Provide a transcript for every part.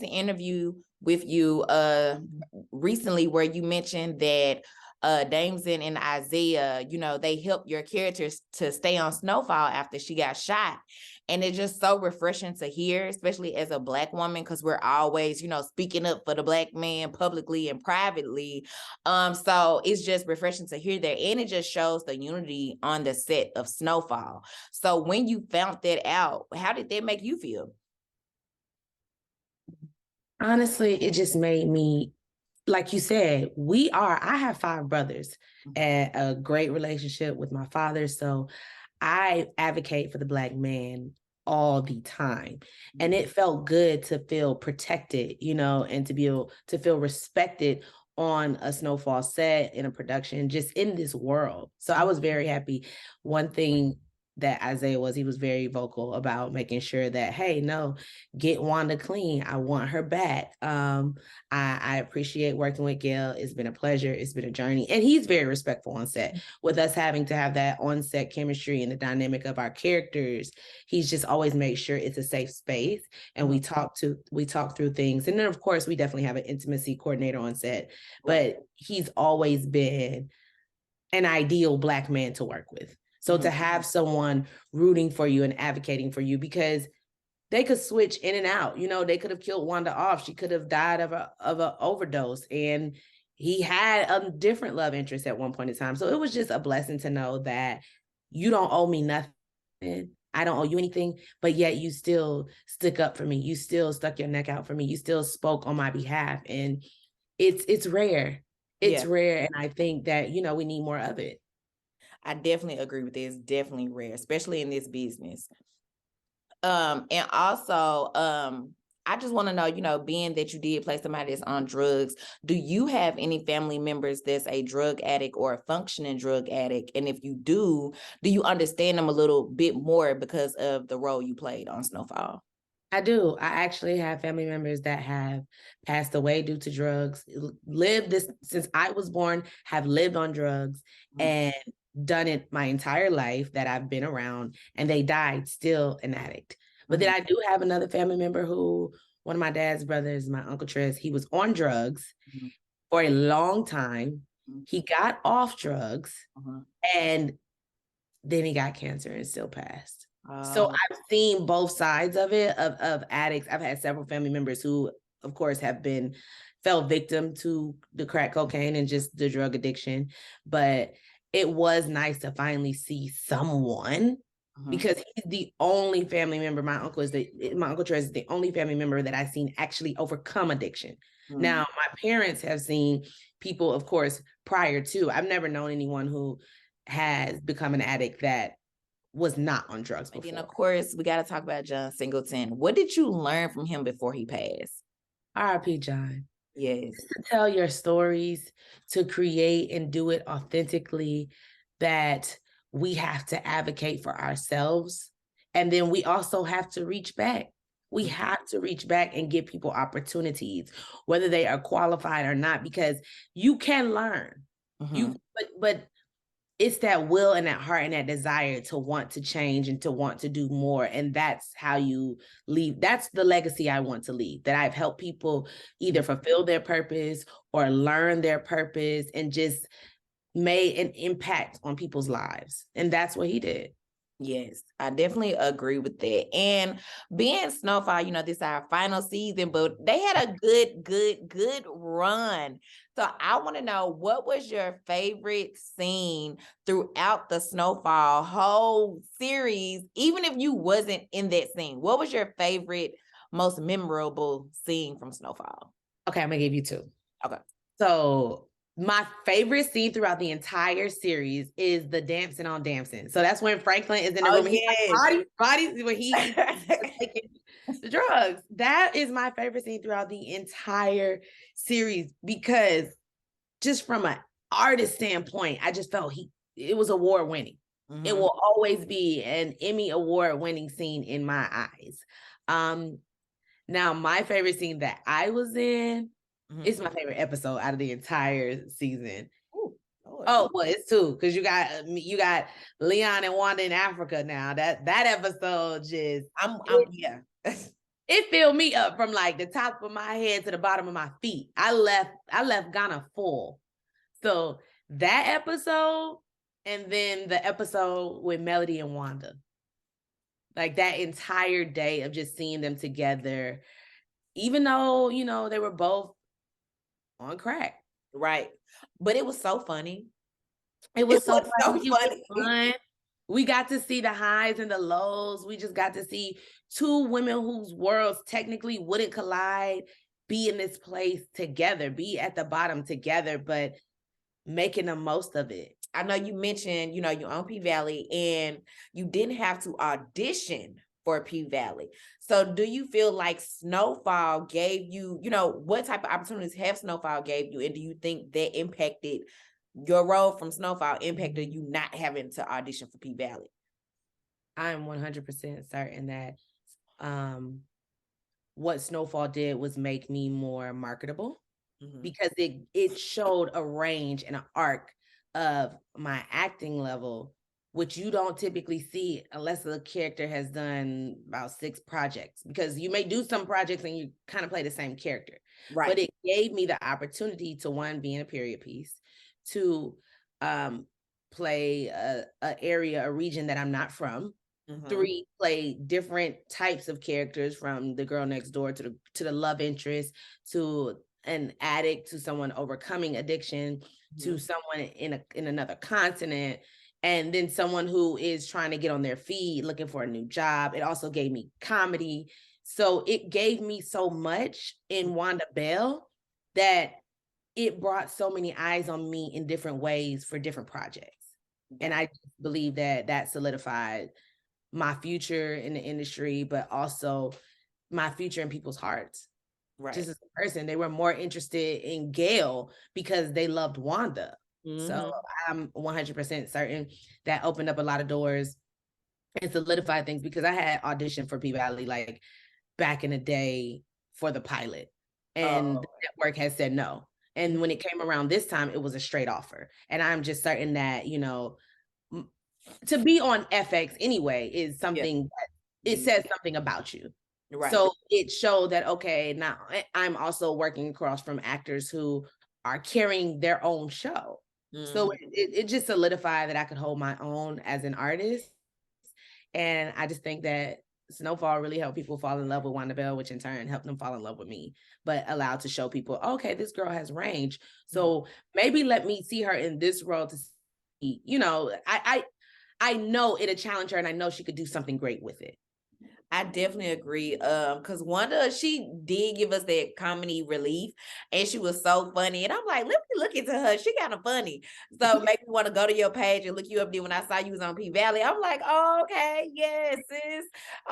an interview with you recently where you mentioned that Damson and Isaiah, they helped your characters to stay on Snowfall after she got shot. And it's just so refreshing to hear, especially as a Black woman, because we're always, speaking up for the Black man publicly and privately. So it's just refreshing to hear that. And it just shows the unity on the set of Snowfall. So when you found that out, how did that make you feel? Honestly, it just made me, like you said, I have 5 brothers and a great relationship with my father. So I advocate for the Black man all the time. And it felt good to feel protected, and to be able to feel respected on a Snowfall set, in a production, just in this world. So I was very happy. One thing that Isaiah he was very vocal about making sure that, hey, no, get Wanda clean. I want her back. I appreciate working with Gail. It's been a pleasure. It's been a journey. And he's very respectful on set. With us having to have that on-set chemistry and the dynamic of our characters, he's just always made sure it's a safe space. And we talk through things. And then, of course, we definitely have an intimacy coordinator on set. But he's always been an ideal Black man to work with. So to have someone rooting for you and advocating for you, because they could switch in and out. They could have killed Wanda off. She could have died of an overdose. And he had a different love interest at one point in time. So it was just a blessing to know that you don't owe me nothing. I don't owe you anything, but yet you still stick up for me. You still stuck your neck out for me. You still spoke on my behalf. And it's rare. It's rare. And I think that, we need more of it. I definitely agree with this. Definitely rare, especially in this business. And also, I just want to know, being that you did play somebody that's on drugs, do you have any family members that's a drug addict or a functioning drug addict? And if you do you understand them a little bit more because of the role you played on Snowfall? I do. I actually have family members that have passed away due to drugs, lived this since I was born, have lived on drugs and done it my entire life that I've been around, and they died still an addict. But then I do have another family member who, one of my dad's brothers, my Uncle Trez, he was on drugs for a long time. He got off drugs and then he got cancer and still passed. So I've seen both sides of it, of addicts. I've had several family members who, of course, fell victim to the crack cocaine and just the drug addiction. But it was nice to finally see someone, because he's the only family member. My Uncle Trez is the only family member that I've seen actually overcome addiction. Now, my parents have seen people, of course, prior to. I've never known anyone who has become an addict that was not on drugs before. And of course, we got to talk about John Singleton. What did you learn from him before he passed? R.I.P. John. Yes. To tell your stories, to create and do it authentically, that we have to advocate for ourselves. And then we also have to reach back. We have to reach back and give people opportunities, whether they are qualified or not, because you can learn. But it's that will and that heart and that desire to want to change and to want to do more. And that's how you leave. That's the legacy I want to leave, that I've helped people either fulfill their purpose or learn their purpose and just made an impact on people's lives. And that's what he did. Yes, I definitely agree with that. And being Snowfall, this is our final season, but they had a good run. So I want to know, what was your favorite scene throughout the Snowfall whole series? Even if you wasn't in that scene, what was your favorite, most memorable scene from Snowfall? Okay, I'm gonna give you 2. Okay. So my favorite scene throughout the entire series is the dancing on Damson. So that's when Franklin is in the room. Yes. He's like, body, when he's taking the drugs. That is my favorite scene throughout the entire series, because just from an artist standpoint, I just felt it was award winning. It will always be an Emmy award winning scene in my eyes. Now, my favorite scene that I was in, it's my favorite episode out of the entire season. Oh, well, it's 2, because you got Leon and Wanda in Africa now. That episode just, yeah. it filled me up from like the top of my head to the bottom of my feet. I left Ghana full. So that episode, and then the episode with Melody and Wanda, like that entire day of just seeing them together, even though, you know, they were both on crack. Right. But it was so funny. It was so funny. It was fun. We got to see the highs and the lows. We just got to see two women whose worlds technically wouldn't collide be in this place together, be at the bottom together, but making the most of it. I know you mentioned, you know, you own P Valley and you didn't have to audition for P Valley. So do you feel like Snowfall gave you, you know, what type of opportunities have Snowfall gave you? And do you think that impacted your role from Snowfall, impacted you not having to audition for P Valley? I'm 100% certain that what Snowfall did was make me more marketable, because it showed a range and an arc of my acting level, which you don't typically see unless the character has done about 6 projects, because you may do some projects and you kind of play the same character. Right. But it gave me the opportunity to, one, be in a period piece, to play a region that I'm not from, 3, play different types of characters, from the girl next door to the love interest, to an addict, to someone overcoming addiction, to someone in another continent, and then someone who is trying to get on their feet, looking for a new job. It also gave me comedy. So it gave me so much in Wanda Bell that it brought so many eyes on me in different ways for different projects. And I believe that solidified my future in the industry, but also my future in people's hearts. Right. Just as a person, they were more interested in Gail because they loved Wanda. So I'm 100% certain that opened up a lot of doors and solidified things, because I had auditioned for P Valley like back in the day for the pilot, and the network had said no. And when it came around this time, it was a straight offer. And I'm just certain that, you know, to be on FX anyway is something that it says something about you. Right. So it showed that, okay, now I'm also working across from actors who are carrying their own show. So it just solidified that I could hold my own as an artist. And I just think that Snowfall really helped people fall in love with Wanda Bell, which in turn helped them fall in love with me, but allowed to show people, okay, this girl has range. So maybe let me see her in this role to see, you know, I know it'll challenge her, and I know she could do something great with it. I definitely agree. Because Wanda, she did give us that comedy relief, and she was so funny. And I'm like, let me look into her. She kind of funny. So make me want to go to your page and look you up. Then when I saw you was on P Valley, I'm like, oh, okay, yes, sis.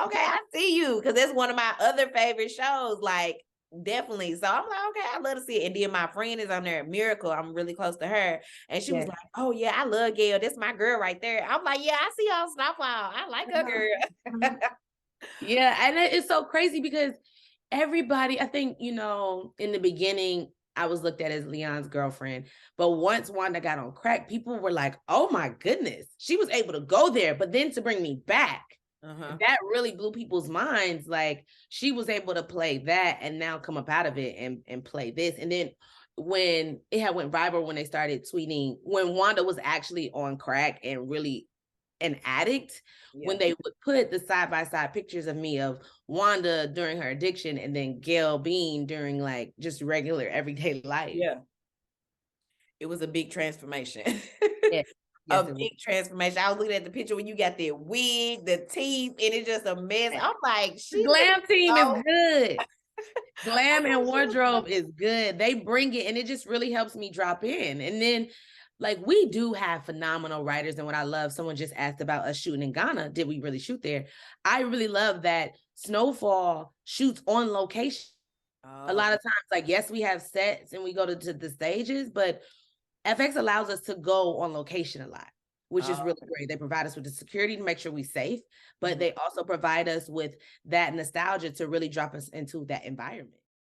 Okay, I see you. Because that's one of my other favorite shows. Like, definitely. So I'm like, okay, I love to see it. And then my friend is on there, Miracle. I'm really close to her. And she was like, oh, yeah, I love Gail. That's my girl right there. I'm like, yeah, I see y'all Snowfall. I like her, girl. Yeah, and it's so crazy because everybody, I think, you know, in the beginning, I was looked at as Leon's girlfriend. But once Wanda got on crack, people were like, oh my goodness, she was able to go there. But then to bring me back, that really blew people's minds. Like, she was able to play that and now come up out of it and play this. And then when it had went viral, when they started tweeting, when Wanda was actually on crack and really an addict, when they would put the side-by-side pictures of me of Wanda during her addiction and then Gail Bean during like just regular everyday life. Yeah. It was a big transformation. Yes. A big transformation. I was looking at the picture when you got the wig, the teeth, and it's just a mess. I'm like, the glam team is good. Glam and wardrobe is good. They bring it, and it just really helps me drop in. And then, like, we do have phenomenal writers. And what I love, someone just asked about us shooting in Ghana. Did we really shoot there? I really love that Snowfall shoots on location. A lot of times, like, yes, we have sets and we go to the stages, but FX allows us to go on location a lot, which is really great. They provide us with the security to make sure we're safe, but they also provide us with that nostalgia to really drop us into that environment.